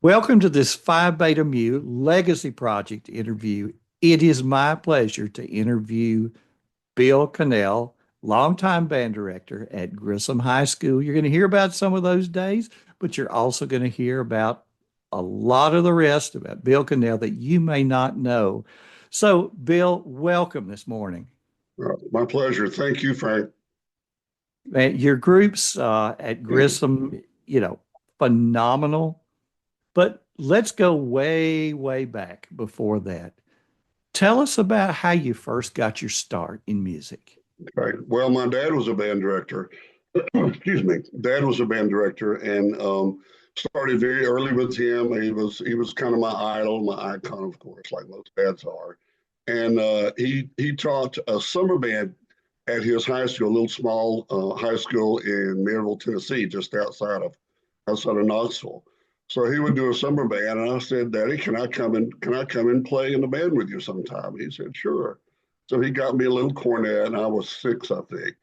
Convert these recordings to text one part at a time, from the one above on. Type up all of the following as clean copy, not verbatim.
Welcome to this Phi Beta Mu Legacy Project interview. It is my pleasure to interview Bill Connell, longtime band director at Grissom High School. You're going to hear about some of those days, but you're also going to hear about a lot of the rest about Bill Connell that you may not know. So, Bill, welcome this morning. My pleasure. Thank you, Frank. Man, your groups at Grissom, phenomenal. But let's go way, way back before that. Tell us about how you first got your start in music. Right. Well, my dad was a band director. Excuse me. Dad was a band director, and started very early with him. He was kind of my idol, my icon, of course, like most dads are. And he taught a summer band at his high school, a little small high school in Maryville, Tennessee, just outside of Knoxville. So he would do a summer band, and I said, "Daddy, can I come and play in the band with you sometime?" He said, "Sure." So he got me a little cornet, and I was 6, I think,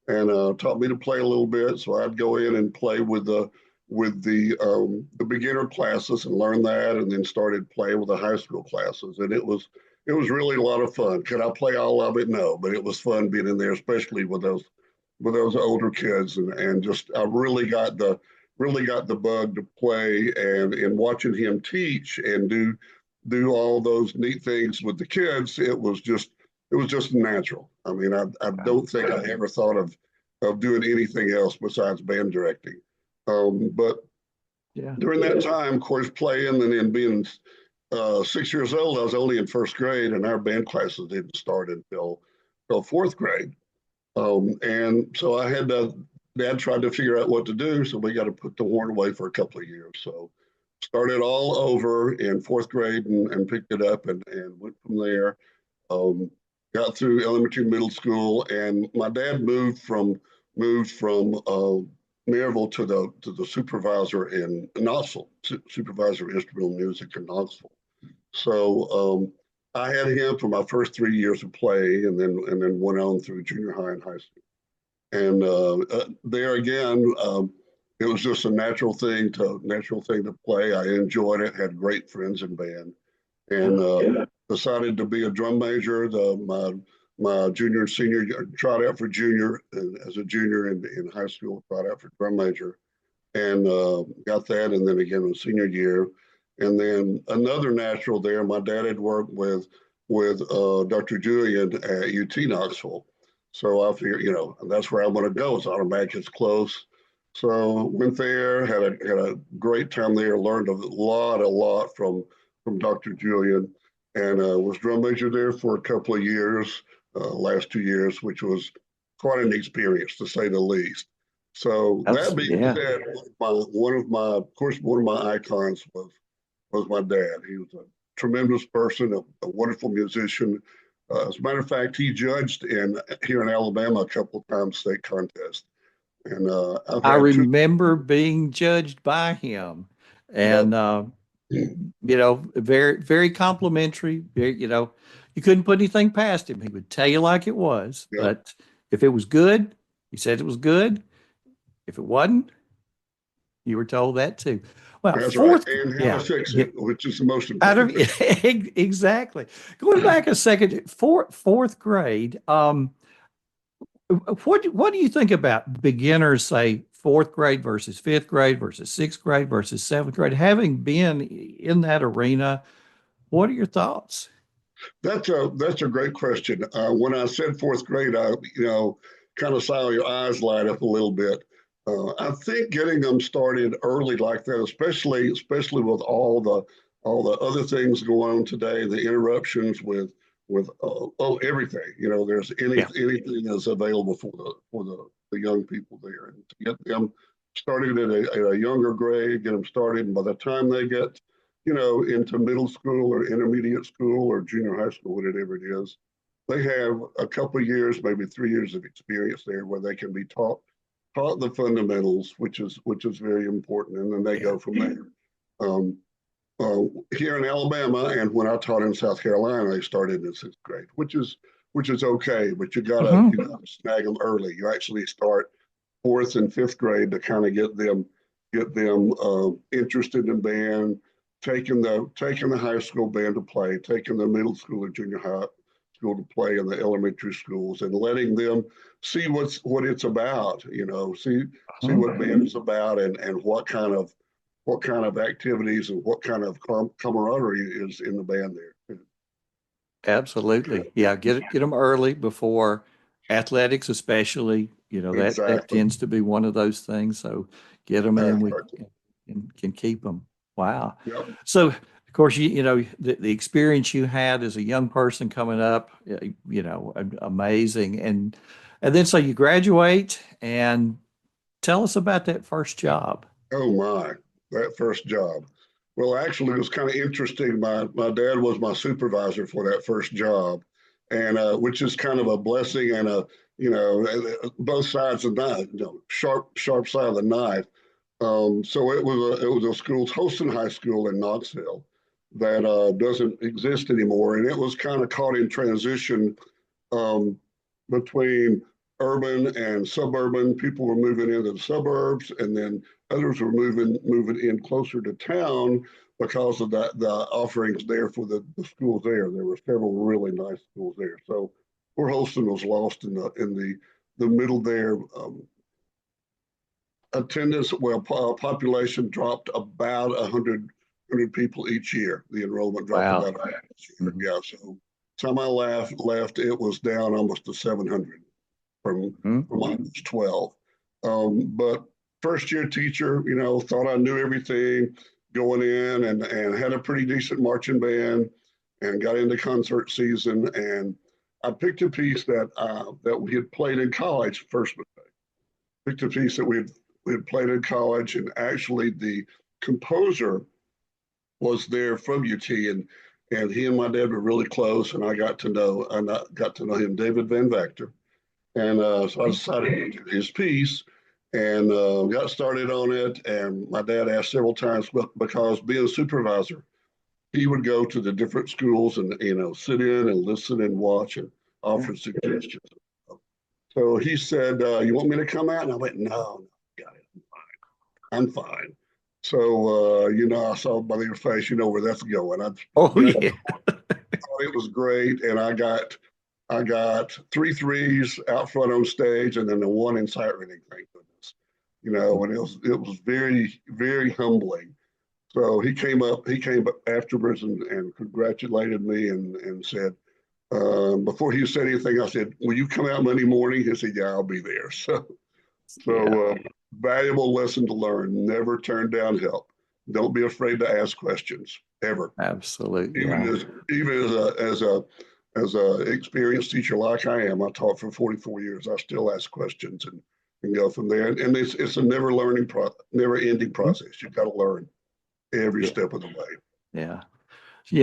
and taught me to play a little bit. So I'd go in and play with the beginner classes and learn that, and then started playing with the high school classes, and it was really a lot of fun. Could I play all of it? No, but it was fun being in there, especially with those older kids, and just I really got the bug to play, and watching him teach and do all those neat things with the kids. It was just natural. I mean, I don't think I ever thought of doing anything else besides band directing. But Yeah. during that time, of course, playing and then being 6 years old, I was only in first grade, and our band classes didn't start until fourth grade. And so Dad tried to figure out what to do. So we got to put the horn away for a couple of years. So started all over in fourth grade and picked it up and went from there. Um, got through elementary, middle school, and my dad moved from Maryville to the supervisor in Knoxville, supervisor of instrumental music in Knoxville. So I had him for my first 3 years of play, and then went on through junior high and high school. And there again, it was just a natural thing to play. I enjoyed it. Had great friends in band, and decided to be a drum major. My junior and senior tried out for junior, and as a junior in high school, tried out for drum major, and got that. And then again in senior year, and then another natural there. My dad had worked with Dr. Julian at UT Knoxville, so I figured, that's where I'm going to go. It's automatic, it's close. So went there, had a great time there, learned a lot from Dr. Julian, and was drum major there for a couple of years, last 2 years, which was quite an experience to say the least. So That's that being yeah. said, of course, one of my icons was my dad. He was a tremendous person, a wonderful musician. As a matter of fact, he judged here in Alabama a couple of times state contests, and I've I had two. remember being judged by him, Yeah, and very, very complimentary. You couldn't put anything past him. He would tell you like it was, yeah, but if it was good, he said it was good. If it wasn't, you were told that too. Well, that's right. fourth, And how to yeah, fix yeah, it, which is the most out of important thing. exactly. Going back a second, fourth grade. What do you think about beginners, say fourth grade versus fifth grade versus sixth grade versus seventh grade? Having been in that arena, what are your thoughts? That's a great question. When I said fourth grade, I kind of saw your eyes light up a little bit. I think getting them started early like that, especially with all the other things going on today, the interruptions with everything. There's Yeah. anything that's available for the young people there, and to get them started at a younger grade, get them started, and by the time they get into middle school or intermediate school or junior high school, whatever it is, they have a couple of years, maybe 3 years of experience there where they can be taught the fundamentals, which is very important, and then they Yeah. go from there. Um, uh, Here in Alabama, and when I taught in South Carolina, they started in sixth grade, which is okay, but you gotta Hmm. snag them early. You actually start fourth and fifth grade to kind of get them get them interested in band, taking the high school band to play, taking the middle school and junior high school to play in the elementary schools, and letting them see what it's about. See Mhm. what band is about, and what kind of activities and what kind of camaraderie is in the band there. Absolutely. Yeah, get them early before athletics, especially. That Exactly. tends to be one of those things. So get them, and then we Exactly. can keep them. Wow. Yep. So of course the experience you had as a young person coming up, amazing. And then so you graduate, and tell us about that first job. Oh my, that first job. Well, actually, it was kind of interesting. My dad was my supervisor for that first job, and which is kind of a blessing and both sides of the knife, sharp side of the knife. So it was a school, Holston High School in Knoxville, that doesn't exist anymore, and it was kind of caught in transition um, between urban and suburban. People were moving into the suburbs, and then others were moving in closer to town because of the offerings there for the schools there. There were several really nice schools there. So poor Holston was lost in the middle there. Attendance, well, population dropped about 100 people each year. The enrollment dropped Wow. about 100 each year. Mhm. Yeah, so time I left, it was down almost to 700 from when I was 12. But first year teacher, thought I knew everything going in, and had a pretty decent marching band, and got into concert season. And I picked a piece that we had played in college first. Picked a piece that we had played in college, and actually the composer was there from UT, and he and my dad were really close, and I got to know him, David Van Vactor. And so I decided to do his piece, and got started on it. And my dad asked several times, but because being a supervisor, he would go to the different schools and sit in and listen and watch and offer suggestions. So he said, "You want me to come out?" And I went, "No, no, got it. I'm fine." So I saw by your face, where that's going. Oh I yeah. thought it was great, and I got three threes out front on stage, and then the one in sight reading. Thank goodness, and it was very very humbling. So he came up afterwards and congratulated me, and said, before he said anything, I said, "Will you come out Monday morning?" He said, "Yeah, I'll be there." Yeah. So valuable lesson to learn: never turn down help. Don't be afraid to ask questions ever. Absolutely. Even Yeah. as a experienced teacher like I am, I taught for 44 years. I still ask questions, and go from there. And it's a never ending process. You've got to learn every Yeah. step of the way. Yeah.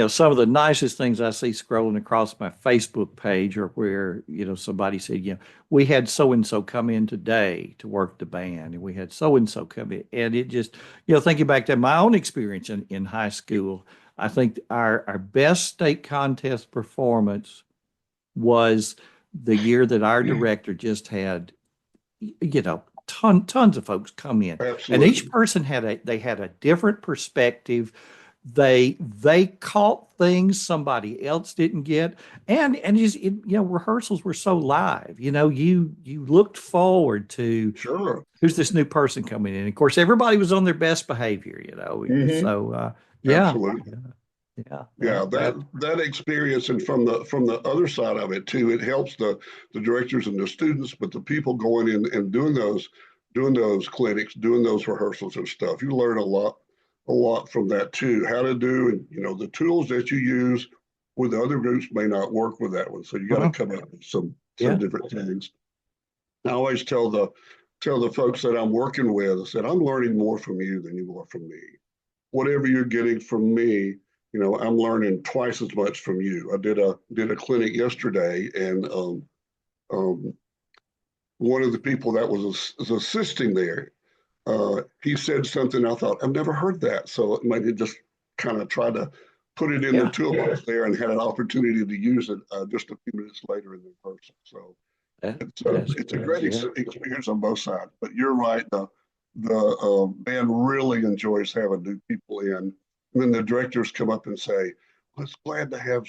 Some of the nicest things I see scrolling across my Facebook page are where, somebody said, we had so and so come in today to work the band, and we had so and so come in. And it just, thinking back to my own experience in high school, I think our best state contest performance was the year that our director just had, tons of folks come in, and each Absolutely. person had a different perspective. They caught things somebody else didn't get, and just rehearsals were so live. You looked forward to Sure. who's this new person coming in. Of course, everybody was on their best behavior. Hmm. So yeah, Absolutely. yeah, Yeah, that that that experience, and from the other side of it too, it helps the directors and the students, but the people going in and doing those clinics, doing those rehearsals and stuff. You learn a lot from that too. How to do, and the tools that you use with the other groups may not work with that one. So you got to mhm, come up with some yeah, different things. I always tell the folks that I'm working with, I said, I'm learning more from you than you are from me. Whatever you're getting from me, I'm learning twice as much from you. I did a clinic yesterday, and um, one of the people that was assisting there, he said something. I thought, I've never heard that, so it made it just kind of try to put it in the yeah. toolbox there, and had an opportunity to use it just a few minutes later in the person. So That it's a that's it's a good. great Yeah. experience on both sides. But you're right. the band really enjoys having new people in. And then the directors come up and say, well, it's glad to have,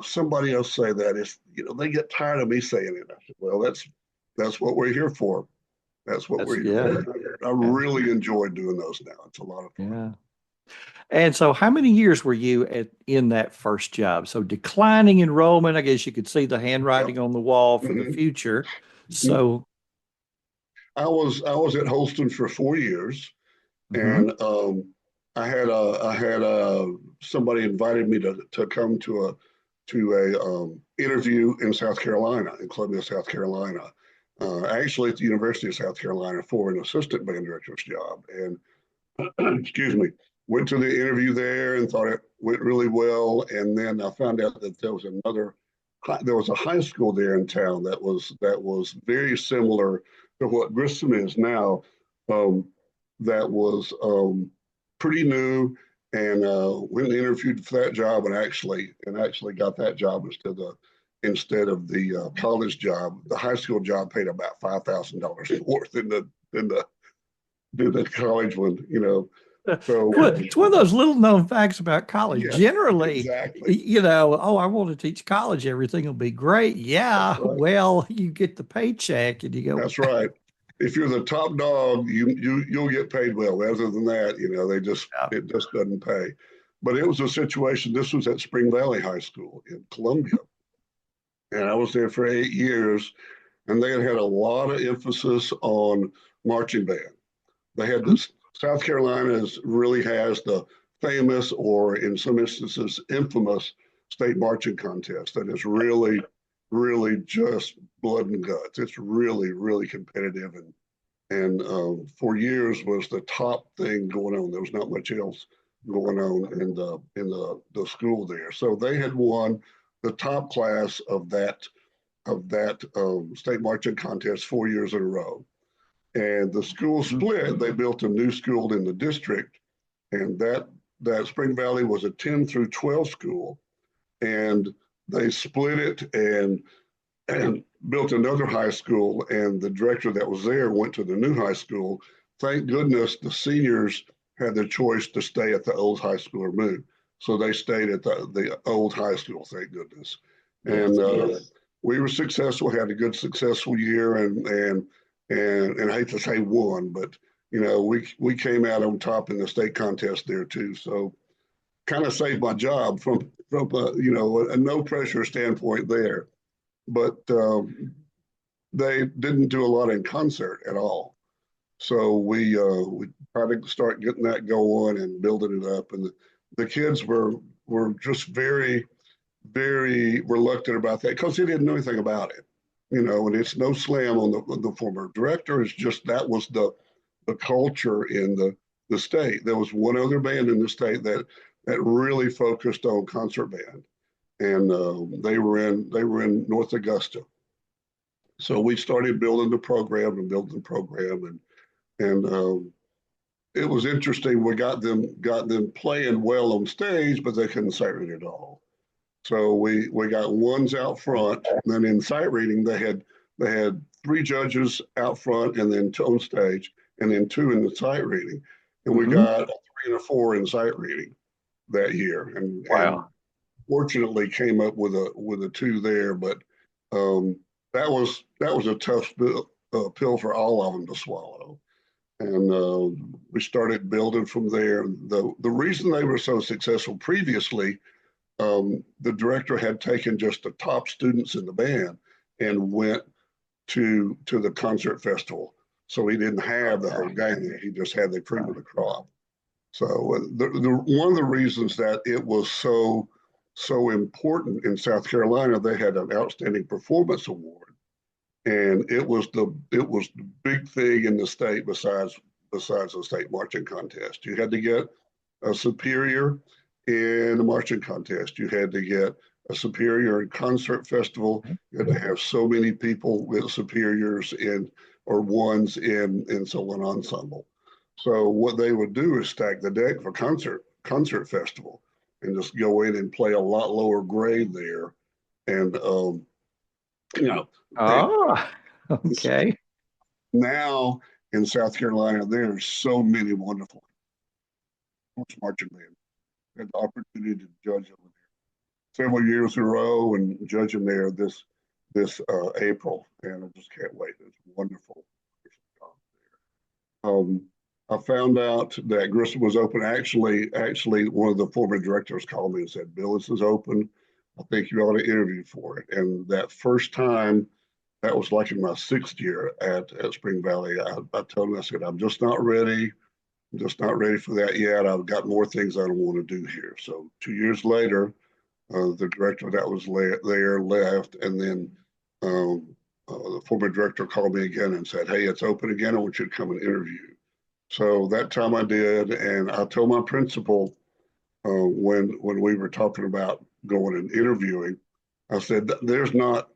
somebody else say that. If, they get tired of me saying it. I said, well, that's what we're here for. That's what That's we're here yeah, for. I yeah, really enjoy doing those now. It's a lot of fun. yeah. And so, how many years were you in that first job? So, declining enrollment, I guess you could see the Yep. handwriting on the wall for the Mm-hmm. future. Mm-hmm. So, I was at Holston for 4 years, mhm. and I had somebody invited me to come to a interview in South Carolina, in Columbia, South Carolina, actually at the University of South Carolina for an assistant band director's job. And excuse me, went to the interview there and thought it went really well. And then I found out that there was a high school there in town that was very similar to what Grissom is now. Um, that was pretty new, and went and interviewed for that job, and actually got that job instead of the college job. The high school job paid about $5,000 more than the college one. So Well, it's one of those little known facts about college. yeah, Generally, exactly. oh, I want to teach college, everything will be great. That's Yeah, right. well, you get the paycheck and you go, That's right. If you're the top dog, you'll get paid well. Other than that, yeah. it just doesn't pay. But it was a situation. This was at Spring Valley High School in Columbia, and I was there for 8 years. And they had a lot of emphasis on marching band. They had Mhm. this. South Carolina really has the famous, or in some instances, infamous state marching contest that is really, really just blood and guts. It's really, really competitive, and for years was the top thing going on. There was not much else going on in the school there. So they had won the top class of that state marching contest 4 years in a row. And the school split. They built a new school in the district, and that Spring Valley was a 10 through 12 school, and they split it and built another high school. And the director that was there went to the new high school. Thank goodness the seniors had the choice to stay at the old high school or move. So they stayed at the old high school, thank goodness. And Yes. we were successful, had a good successful year, and I hate to say won, but we came out on top in the state contest there too. So kind of saved my job from a no pressure standpoint there. But they didn't do a lot in concert at all. So we tried to start getting that going and building it up, and the kids were just very, very reluctant about that because they didn't know anything about it. And it's no slam on the former director. It's just that was the culture in the state. There was one other band in the state that really focused on concert band, and they were in North Augusta. So we started building the program and building the program, and it was interesting. We got them playing well on stage, but they couldn't sight read at all. So we got ones out front. And then in sight reading, they had three judges out front, and then two on stage, and then two in the sight reading. And we Mhm. got a three and a four in sight reading that year, and Wow. fortunately came up with a two there. But um, that was a tough pill for all of them to swallow. And we started building from there. The reason they were so successful previously, the director had taken just the top students in the band and went to the concert festival. So he didn't have the whole gang there. He just had the cream of the crop. So one of the reasons that it was so important in South Carolina, they had an outstanding performance award, and it was the big thing in the state besides the state marching contest. You had to get a superior in the marching contest. You had to get a superior in concert festival. You had to have so many people with superiors in or ones in solo ensemble. So what they would do is stack the deck for concert festival and just go in and play a lot lower grade there. And you know they Oh, okay. now in South Carolina. There's so many wonderful sports marching band. I had the opportunity to judge over there several years in a row and judge them there this April, and I just can't wait. It's wonderful. Um, I found out that Grissom was open. Actually, one of the former directors called me and said, "Bill, this is open. I think you ought to interview for it." And that first time, that was like in my sixth year at Spring Valley. I told him, I said, "I'm just not ready. I'm just not ready for that yet. I've got more things I don't want to do here." So 2 years later, the director that was there left, and then the former director called me again and said, "Hey, it's open again. I want you to come and interview." So that time I did, and I told my principal when we were talking about going and interviewing, I said, "There's not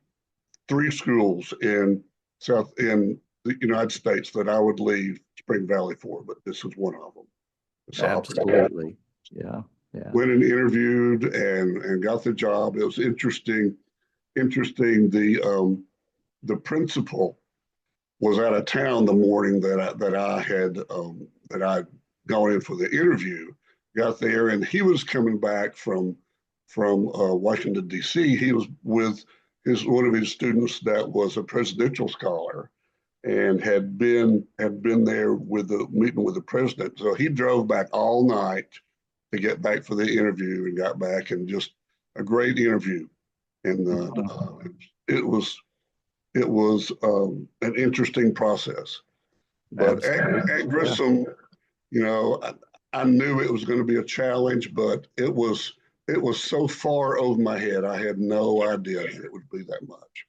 three schools in the United States that I would leave Spring Valley for, but this is one of them. It's an opportunity." Absolutely. Yeah. Yeah. Went and interviewed and got the job. It was interesting. Interesting. The principal was out of town the morning that I gone in for the interview. Got there, and he was coming back from Washington D.C. He was with one of his students that was a presidential scholar, and had been there with the meeting with the president. So he drove back all night to get back for the interview, and got back, and just a great interview. And it was an interesting process. But at Absolutely. Yeah. Grissom, I knew it was going to be a challenge, but it was so far over my head. I had no idea it would be that much.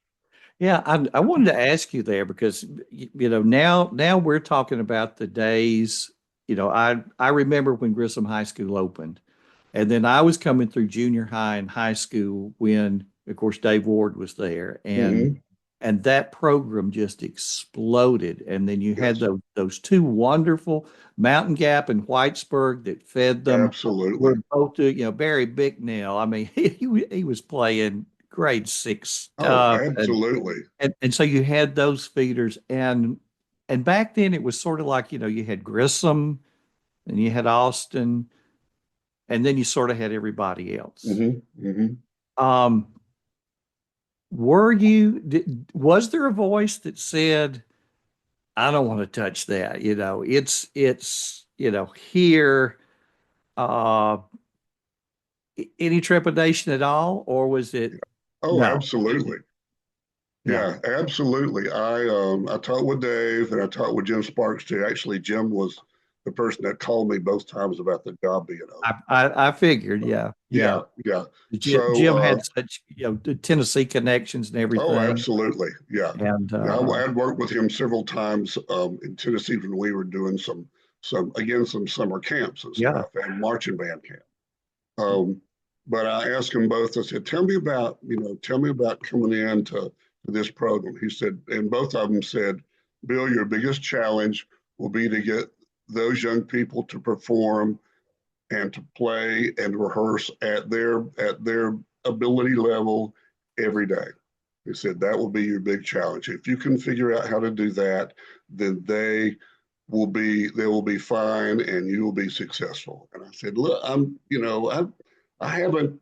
Yeah, I wanted to ask you there because now we're talking about the days. I remember when Grissom High School opened, and then I was coming through junior high and high school when, of course, Dave Ward was there, and Mm-hmm. that program just exploded. And then you had Yes, those two wonderful Mountain Gap and Whitesburg that fed them. absolutely. Were both Barry Bicknell. I mean, he was playing grade six Oh, stuff, absolutely. and so you had those feeders, and back then it was sort of like you had Grissom and you had Austin, and then you sort of had everybody else. Mm-hmm. Mm-hmm. Um, was there a voice that said, "I don't want to touch that"? It's here. Uh, any trepidation at all, or was it Oh, no? absolutely. Yeah. Yeah, absolutely. I talked with Dave and I talked with Jim Sparks too. Actually, Jim was the person that called me both times about the job being open. I figured, yeah, yeah. Yeah, yeah. Jim So, had such, the Tennessee connections and oh, everything. absolutely. Yeah. And Yeah, I had worked with him several times in Tennessee when we were doing some summer camps and yeah, stuff and marching band camp. Um, but I asked them both. I said, tell me about coming in to this program." He said, and both of them said, "Bill, your biggest challenge will be to get those young people to perform and to play and rehearse at their ability level every day." He said that will be your big challenge. If you can figure out how to do that, then they will be fine and you will be successful. And I said, "Look, I haven't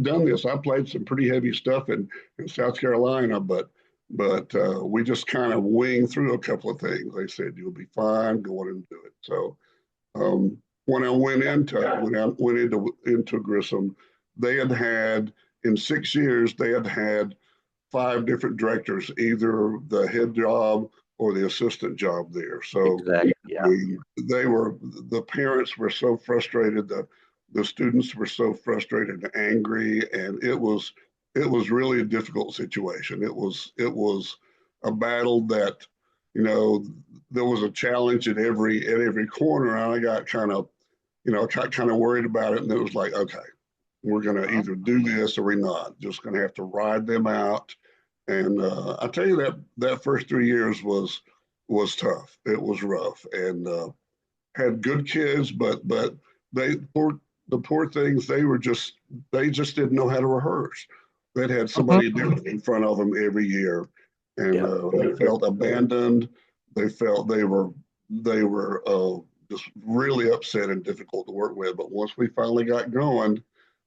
done this. I played some pretty heavy stuff in South Carolina, but we just kind of wing through a couple of things." They said, "You'll be fine. Go on and do it." So when I went into Grissom, they had in 6 years they had five different directors, either the head job or the assistant job there. So exactly. I Yeah. mean, the parents were so frustrated, the students were so frustrated and angry, and it was really a difficult situation. It was a battle that, you know, there was a challenge at every corner, and I got kind of worried about it, and it was like, okay, we're going to either do this or we're not. Just going to have to ride them out. And I tell you that first 3 years was tough. It was rough, and had good kids, but they the poor things. They just didn't know how to rehearse. They'd had Mhm. somebody different in front of them every year, and Yeah. they felt abandoned. they felt they were just really upset and difficult to work with. But once we finally got going,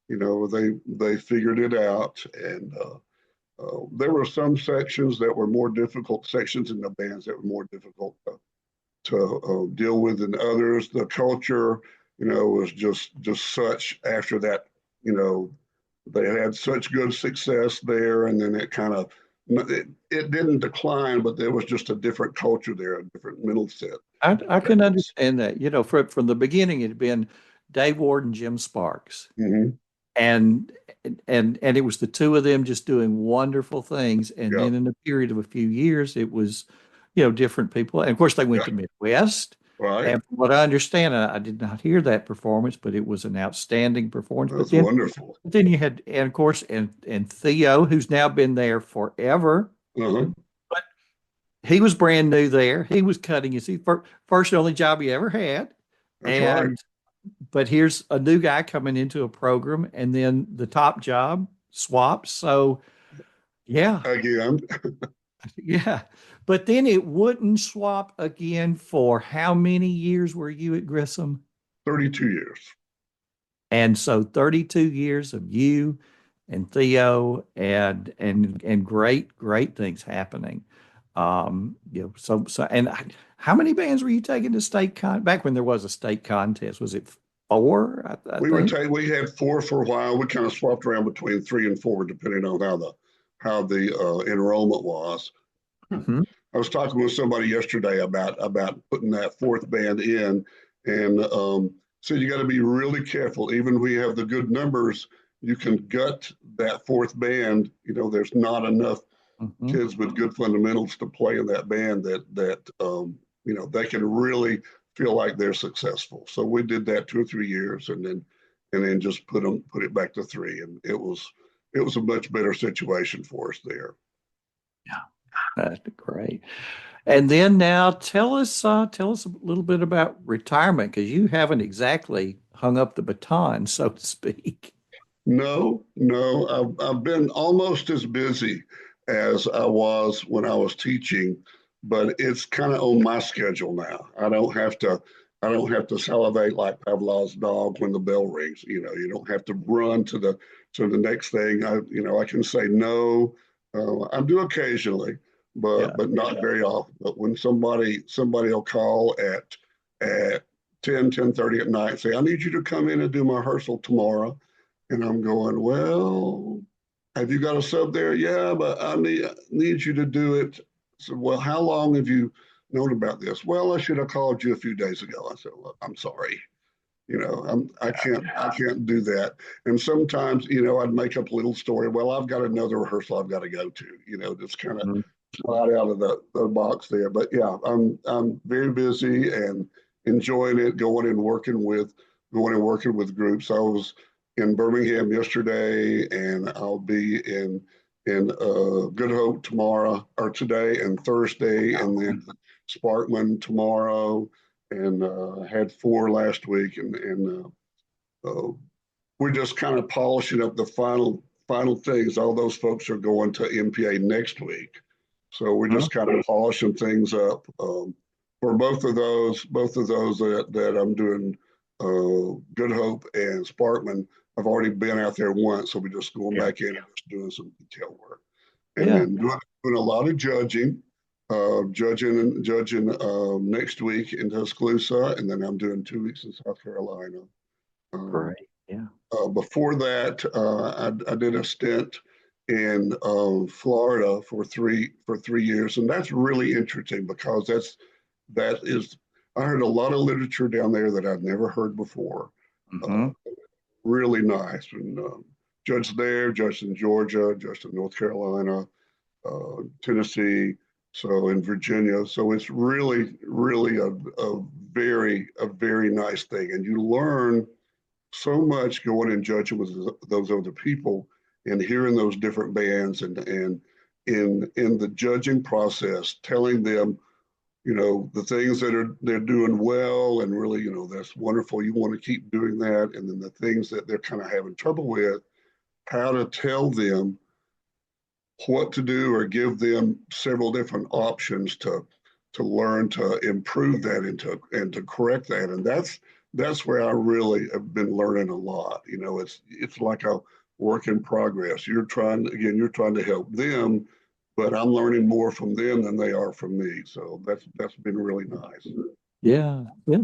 they figured it out, and there were some sections that were more difficult sections in the bands that were more difficult to deal with than others. The culture, was just such after that, you know, they had such good success there, and then it didn't decline, but there was just a different culture there, a different mental set. I can understand that. From the beginning, it had been Dave Ward and Jim Sparks, Mm-hmm. and and it was the two of them just doing wonderful things. And Yeah, then in a period of a few years, it was, different people. And of course, they went yeah, to Midwest. right. And from what I understand, I did not hear that performance, but it was an outstanding performance. But That's wonderful. then you had, and of course, and Theo, who's now been there forever. Uh-huh. But he was brand new there. He was cutting his teeth. First and only job he ever had. That's right. And but here's a new guy coming into a program, and then the top job swaps. So yeah, Again, yeah. But then it wouldn't swap again for how many years were you at Grissom? 32 years. And so 32 years of you and Theo and great things happening. How many bands were you taking to state back when there was a state contest? Was it four, I think? We had four for a while. We kind of swapped around between three and four, depending on how the enrollment was. Hmm. I was talking with somebody yesterday about putting that fourth band in, and so you got to be really careful. Even if we have the good numbers, you can gut that fourth band. There's not enough Hmm. kids with good fundamentals to play in that band that they can really feel like they're successful. So we did that 2 or 3 years, and then just put it back to three, and it was a much better situation for us there. Yeah, that's great. And then now tell us a little bit about retirement because you haven't exactly hung up the baton, so to speak. No, no, I've been almost as busy as I was when I was teaching, but it's kind of on my schedule now. I don't have to salivate like Pavlov's dog when the bell rings. You don't have to run to the next thing. I can say no. I do occasionally, but Yeah. not very often. But when somebody will call at 10:30 at night, say, I need you to come in and do my rehearsal tomorrow. And I'm going, well, have you got a sub there? Yeah, but I need you to do it. So, well, how long have you known about this? Well, I should have called you a few days ago. I said, well, I'm sorry. I can't do that. And sometimes, I'd make up a little story. Well, I've got another rehearsal I've got to go to, just kind of Mhm. slide out of the box there. But yeah, I'm very busy and enjoying it, going and working with groups. I was in Birmingham yesterday, and I'll be in Good Hope tomorrow or today and Thursday, and then Sparkman tomorrow, and had four last week, and we're just kind of polishing up the final things. All those folks are going to MPA next week, so we're Huh? just kind of polishing things up for both of those that I'm doing. Good Hope and Sparkman. I've already been out there once, so we're just going Yeah. back in and just doing some detail work, and Yeah. then doing a lot of judging next week in Tuscaloosa, and then I'm doing 2 weeks in South Carolina. Um, Great. Yeah. Before that, I did a stint in Florida for three years, and that's really interesting because that is I heard a lot of literature down there that I'd never heard before. Uh, Hmm. Really nice, and judged there, judged in Georgia, judged in North Carolina, Tennessee, so in Virginia. So it's really a very nice thing, and you learn so much going and judging with those other people and hearing those different bands and in the judging process, telling them, the things that they're doing well and really, that's wonderful. You want to keep doing that. And then the things that they're kind of having trouble with, how to tell them what to do or give them several different options learn to improve that and to correct that. And that's where I really have been learning a lot. You know, it's like a work in progress. You're trying to help them, but I'm learning more from them than they are from me. So that's been really nice. Yeah. Yeah.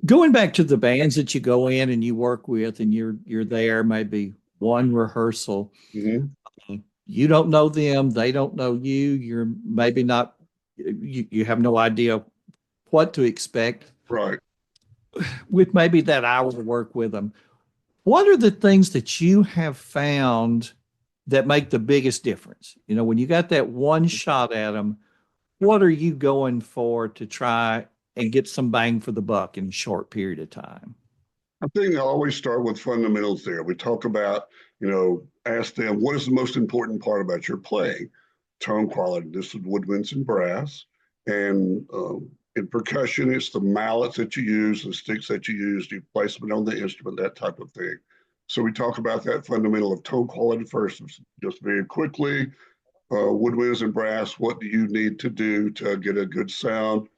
Going back to the bands that you go in and you work with and you're there maybe one rehearsal, Mm-hmm. you don't know them, they don't know you, you're maybe not you have no idea what to expect Right. with maybe that hour of work with them. What are the things that you have found that make the biggest difference? You know, when you got that one shot at them, what are you going for to try and get some bang for the buck in a short period of time? I think I always start with fundamentals there. We talk about, ask them, what is the most important part about your playing? Tone quality. This is woodwinds and brass. And in percussion, it's the mallets that you use, the sticks that you use, the placement on the instrument, that type of thing. So we talk about that fundamental of tone quality first, just very quickly. Woodwinds and brass, what do you need to do to get a good sound?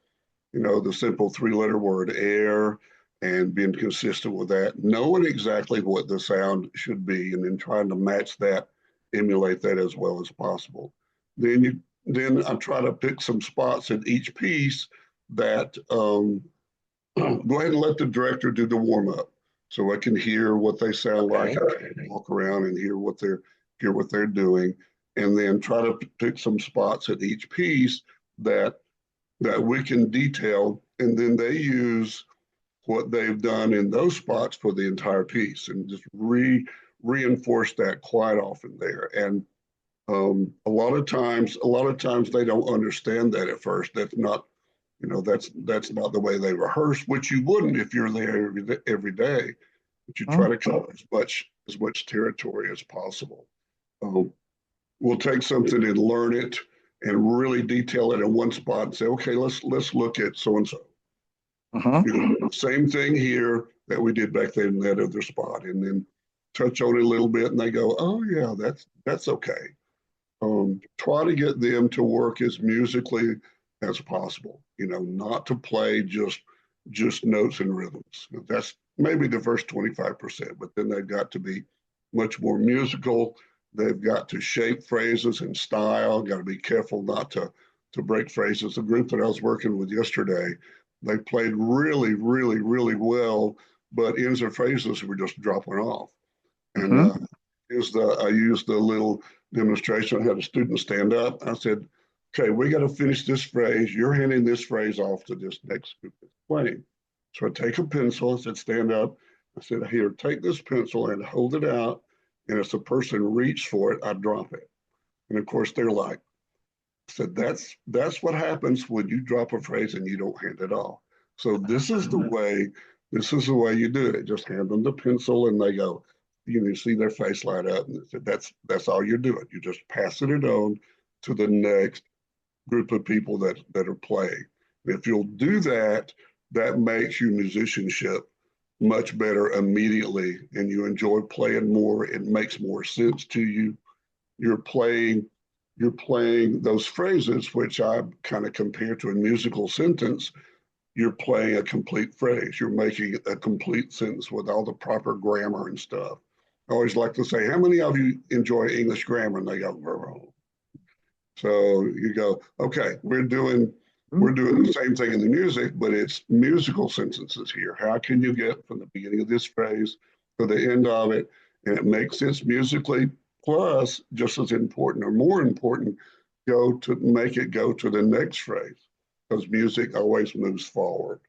The simple three-letter word air, and being consistent with that, knowing exactly what the sound should be, and then trying to match that, emulate that as well as possible. Then I try to pick some spots in each piece that go ahead and let the director do the warm up, so I can hear what they sound like. I can walk around and hear what they're doing, and then try to pick some spots at each piece that we can detail, and then they use what they've done in those spots for the entire piece, and just reinforce that quite often there. And a lot of times they don't understand that at first. That's not the way they rehearse, which you wouldn't if you're there every day. But you try Huh? to cover as much territory as possible. Um, we'll take something and learn it and really detail it in one spot and say, okay, let's look at so and so. Uh-huh. Same thing here that we did back there in that other spot, and then touch on it a little bit, and they go, oh yeah, that's okay. Try to get them to work as musically as possible. Not to play just notes and rhythms. That's maybe the first 25%, but then they've got to be much more musical. They've got to shape phrases and style. Got to be careful not to break phrases. The group that I was working with yesterday, they played really, really, really well, but ends of phrases were just dropping off. And Uh-huh. I used the little demonstration. I had a student stand up. I said, okay, we got to finish this phrase. You're handing this phrase off to this next group that's playing. So I take a pencil. I said, stand up. I said, here, take this pencil and hold it out. And as the person reached for it, I drop it. And of course, they're like, I said, that's what happens when you drop a phrase and you don't hand it off. So this is the way you do it. Just hand them the pencil and they go, see their face light up, and said, that's all you're doing. You're just passing it on to the next group of people that are playing. If you'll do that, that makes your musicianship much better immediately, and you enjoy playing more. It makes more sense to you. You're playing you're playing those phrases, which I kind of compare to a musical sentence. You're playing a complete phrase. You're making a complete sentence with all the proper grammar and stuff. I always like to say, how many of you enjoy English grammar? And they go, oh. So you go, okay, we're doing the same thing in the music, but it's musical sentences here. How can you get from the beginning of this phrase to the end of it, and it makes sense musically? Plus, just as important or more important, go to make it go to the next phrase, because music always moves forward.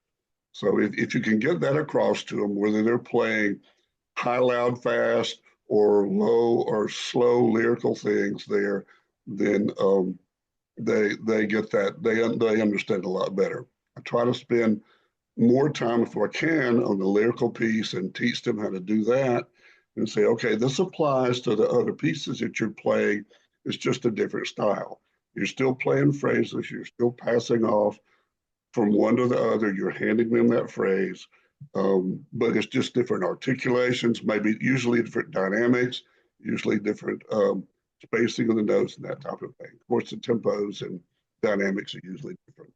So if you can get that across to them, whether they're playing high, loud, fast, or low or slow lyrical things there, then they get that they understand a lot better. I try to spend more time if I can on the lyrical piece and teach them how to do that, and say, okay, this applies to the other pieces that you're playing. It's just a different style. You're still playing phrases. You're still passing off from one to the other. You're handing them that phrase, but it's just different articulations, maybe usually different dynamics, usually different spacing of the notes and that type of thing. Of course, the tempos dynamics are usually different.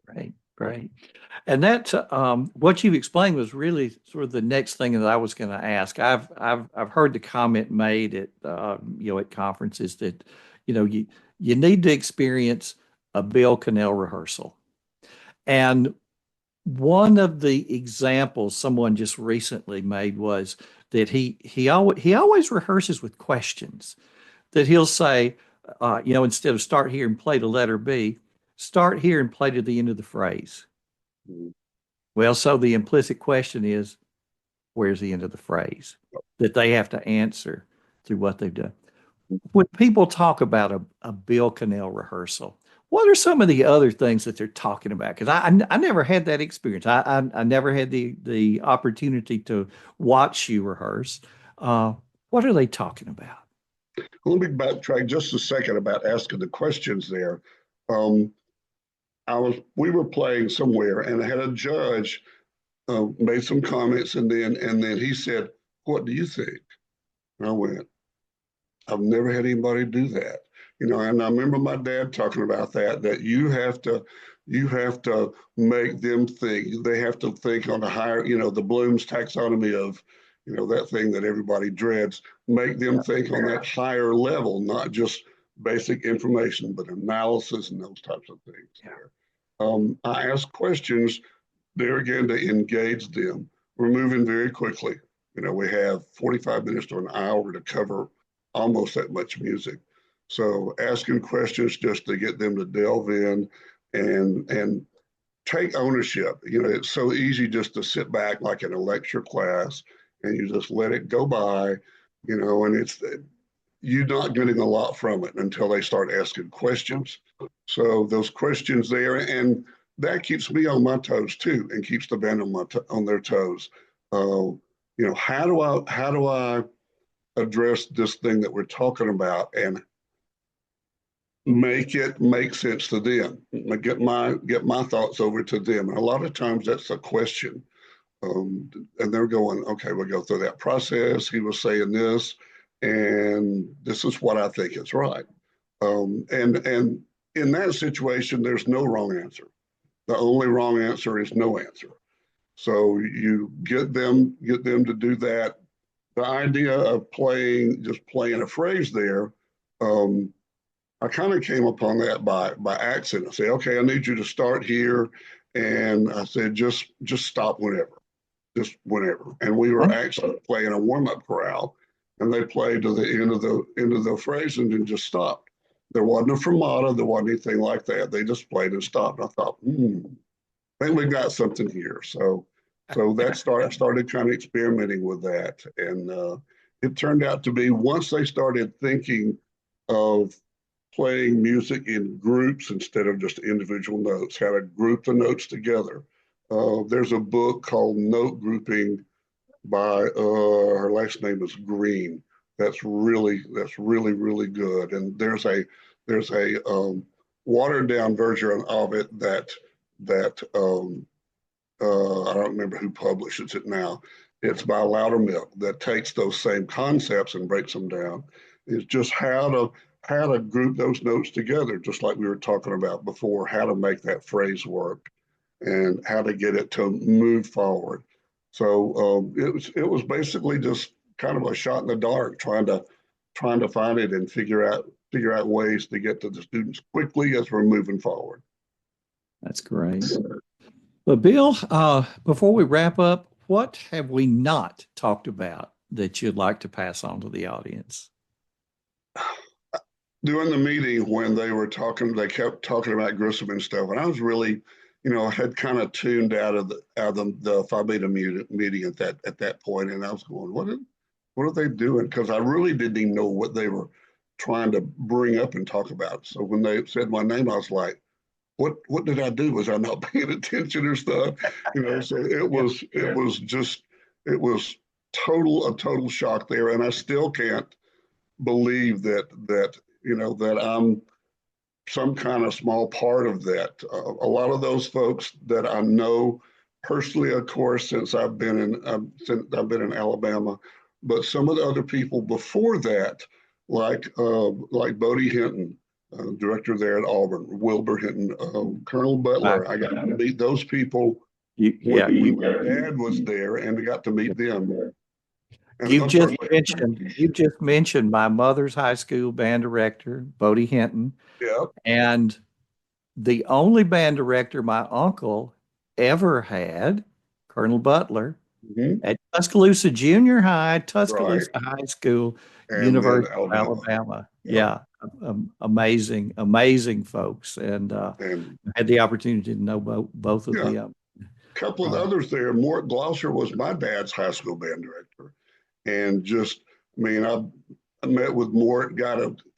Right, right. And that what you explained was really sort of the next thing that I was going to ask. I've heard the comment made at at conferences that you need to experience a Bill Connell rehearsal. And one of the examples someone just recently made was that he always rehearses with questions. That he'll say, instead of start here and play to letter B, start here and play to the end of the phrase. Mhm. Well, so the implicit question is, where's the end of the phrase that they have to answer through what they've done? When people talk about a Bill Connell rehearsal, what are some of the other things that they're talking about? Because I never had that experience. I never had the opportunity to watch you rehearse. Uh, what are they talking about? Let me backtrack just a second about asking the questions there. Um, we were playing somewhere and I had a judge made some comments and then he said, "What do you think?" And I went, "I've never had anybody do that." And I remember my dad talking about that you have to make them think. They have to think on a higher, the Bloom's taxonomy of, that thing that everybody dreads. Make them think on that higher level, not just basic information, but analysis and those types of things there. I ask questions there again to engage them. We're moving very quickly. We have 45 minutes to an hour to cover almost that much music. So asking questions just to get them to delve in and take ownership. It's so easy just to sit back like in a lecture class and you just let it go by, and you're not getting a lot from it until they start asking questions. So those questions there, and that keeps me on my toes too, and keeps the band on their toes. How do I address this thing that we're talking about and make it make sense to them? Get my thoughts over to them, and a lot of times that's a question. And they're going, okay, we'll go through that process. He was saying this, and this is what I think is right. And in that situation, there's no wrong answer. The only wrong answer is no answer. So you get them to do that. The idea of just playing a phrase there, um, I kind of came upon that by accident. I say, okay, I need you to start here, and I said, just stop whenever, just whenever. And we were actually playing a warm up chorale, and they played to the end of the phrase and then just stopped. There wasn't a fermata, there wasn't anything like that. They just played and stopped. And I thought, I think we got something here. So that started kind of experimenting with that, and it turned out to be once they started thinking of playing music in groups instead of just individual notes, how to group the notes together. There's a book called Note Grouping by her last name is Green. That's really good. And there's a watered down version of it that I don't remember who publishes it now. It's by Loudermilk that takes those same concepts and breaks them down. It's just how to group those notes together, just like we were talking about before, how to make that phrase work and how to get it to move forward. So it was basically just kind of a shot in the dark, trying to find it and figure out ways to get to the students quickly as we're moving forward. That's great. But Bill, before we wrap up, what have we not talked about that you'd like to pass on to the audience? During the meeting when they kept talking about Grissom and stuff, and I was really, had kind of tuned out of the Phi Beta meeting at that point, and I was going, what are they doing? Because I really didn't even know what they were trying to bring up and talk about. So when they said my name, I was like, what did I do? Was I not paying attention or stuff? So it was a total shock there, and I still can't believe that I'm some kind of small part of that. A lot of those folks that I know personally, of course, since I've been in Alabama, but some of the other people before that, like Bodie Hinton, director there at Auburn, Wilbur Hinton, Colonel Wow. Butler. I got to meet those people Yeah, when my dad was there, and I got to meet them. And you I'm just sorry. mentioned my mother's high school band director, Bodie Hinton, Yeah. and the only band director my uncle ever had, Colonel Butler, Mhm. at Tuscaloosa Junior High, Right. Tuscaloosa High School, And then University of Alabama. Alabama. Yep. Yeah, amazing, amazing folks, and And I had the opportunity to know both of yeah, a them. couple of Uh, others there. Mort Gloucester was my dad's high school band director. And just, I mean, I met with Mort,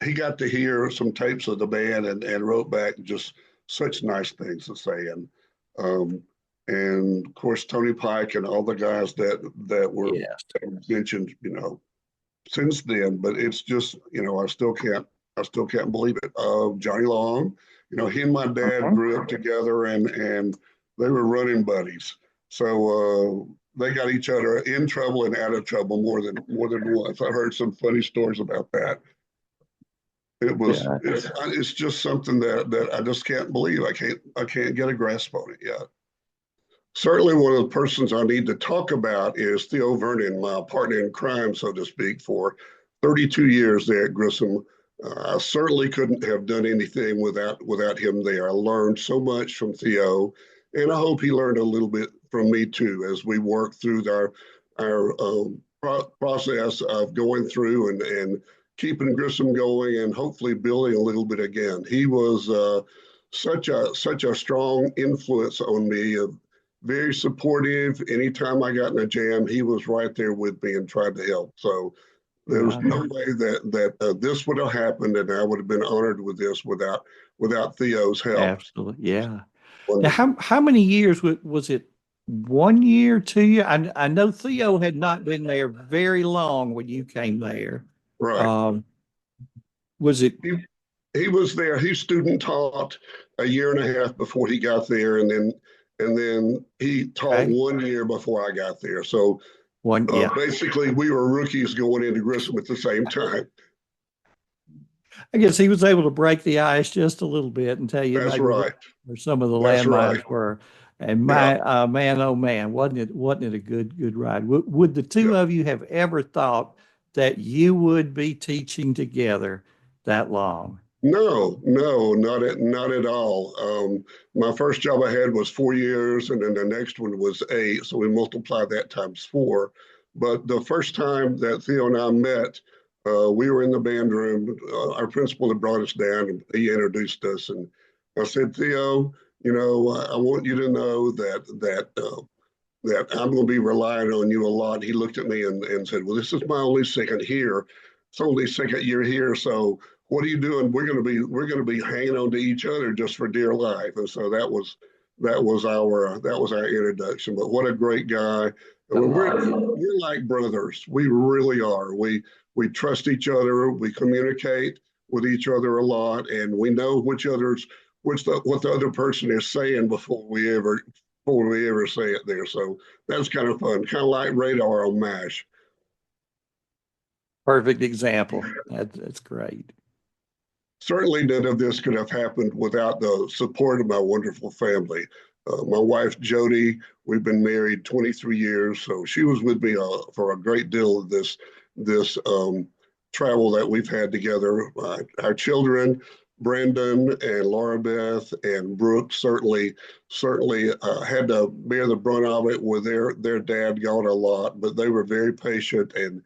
he got to hear some tapes of the band and wrote back just such nice things to say. Um, and of course, Tony Pike and all the guys that were yes. mentioned, since then, but it's just, I still can't believe it. Johnny Long, he and my dad Mhm. grew up together and they were running buddies. So they got each other in trouble and out of trouble more than once. I heard some funny stories about that. Yeah, It's just something that I just can't believe. I can't get a grasp on it yet. Certainly, one of the persons I need to talk about is Theo Vernon, my partner in crime, so to speak, for 32 years there at Grissom. I certainly couldn't have done anything without him there. I learned so much from Theo, and I hope he learned a little bit from me too as we work through our process of going through and keeping Grissom going and hopefully building a little bit again. He was such a strong influence on me of very supportive. Anytime I got in a jam, he was right there with me and tried to help. So there's right. no way that this would have happened, and I would have been honored with this without Theo's help. Absolutely. Yeah. Now, Wonderful, how many years was it? 1 year, 2 year? I know Theo had not been there very long when you came there. right? Um, was it He he was there. He student taught a year and a half before he got there, and then he taught okay? 1 year before I got there. So One, yeah. basically, we were rookies going into Grissom at the same time. I guess he was able to break the ice just a little bit and tell you That's maybe right. where some of the That's right. landmines were. And Yeah. my man, oh man, wasn't it a good ride? Would the Yeah. two of you have ever thought that you would be teaching together that long? No, no, not at all. My first job I had was 4 years, and then the next one was 8. So we multiplied that times 4. But the first time that Theo and I met, we were in the band room. Our principal had brought us down, and he introduced us. And I said, Theo, I want you to know that I'm going to be relying on you a lot. He looked at me and said, well, this is my only second here. It's only second year here. So what are you doing? We're going to be hanging on to each other just for dear life. And so that was our introduction. But what a great guy. And we're, Oh, yeah. we're like brothers. We really are. We trust each other. We communicate with each other a lot, and we know what the other person is saying before we ever say it there. So that's kind of fun, kind of like radar on MASH. Perfect example. That's great. Certainly none of this could have happened without the support of my wonderful family. My wife, Jody, we've been married 23 years, so she was with me for a great deal of this travel that we've had together. Our children, Brandon and Laura Beth and Brooke, certainly had to bear the brunt of it with their dad gone a lot, but they were very patient and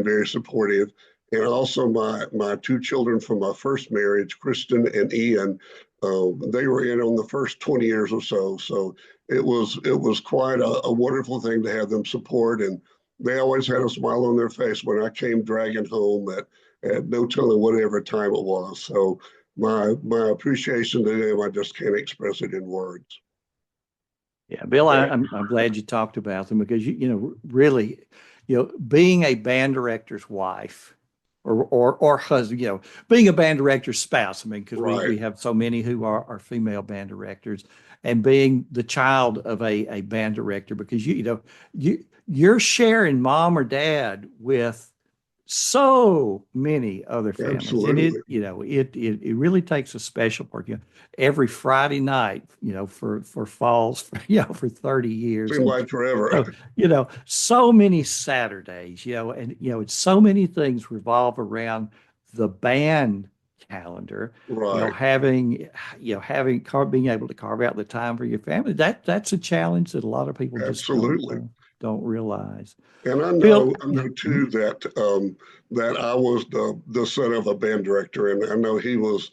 very supportive. And also my two children from my first marriage, Kristen and Ian, they were in on the first 20 years or so. So it was quite a wonderful thing to have them support, and they always had a smile on their face when I came dragging home at no telling whatever time it was. So my appreciation to them, I just can't express it in words. Yeah, Bill, I'm glad you talked about them because really, being a band director's wife or husband, being a band director's spouse. I mean, because we Right. have so many who are female band directors, and being the child of a band director because you're sharing mom or dad with so many other families. And Absolutely. it really takes a special part. Every Friday night, for falls, for 30 years. Seemed And like forever. so, so many Saturdays, and it's so many things revolve around the band calendar, Right. being able to carve out the time for your family. That's a challenge that a lot of people just Absolutely. don't realize. And Bill, I yeah. know too that that I was the son of a band director, and I know he was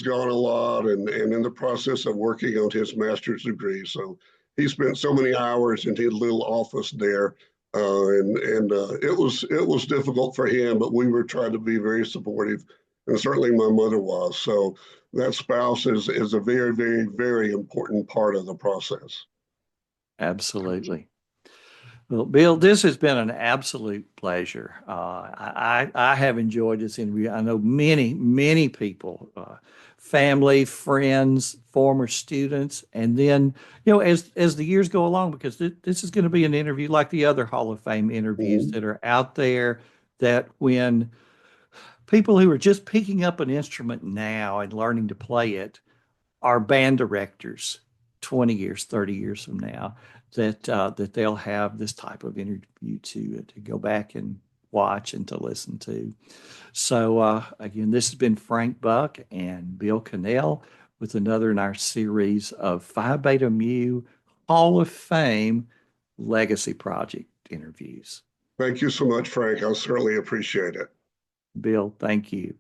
gone a lot, and in the process of working on his master's degree, so he spent so many hours in his little office there, and it was difficult for him, but we were trying to be very supportive, and certainly my mother was. So that spouse is a very very important part of the process. Absolutely. Well, Bill, this has been an absolute pleasure. I have enjoyed this interview. I know many people, family, friends, former students, and then as the years go along, because this is going to be an interview like the other Hall of Fame interviews Mhm. that are out there. That when people who are just picking up an instrument now and learning to play it are band directors 20 years, 30 years from now, that they'll have this type of interview to go back and watch and to listen to. So again, this has been Frank Buck and Bill Connell with another in our series of Phi Beta Mu Hall of Fame Legacy Project interviews. Thank you so much, Frank. I certainly appreciate it. Bill, thank you.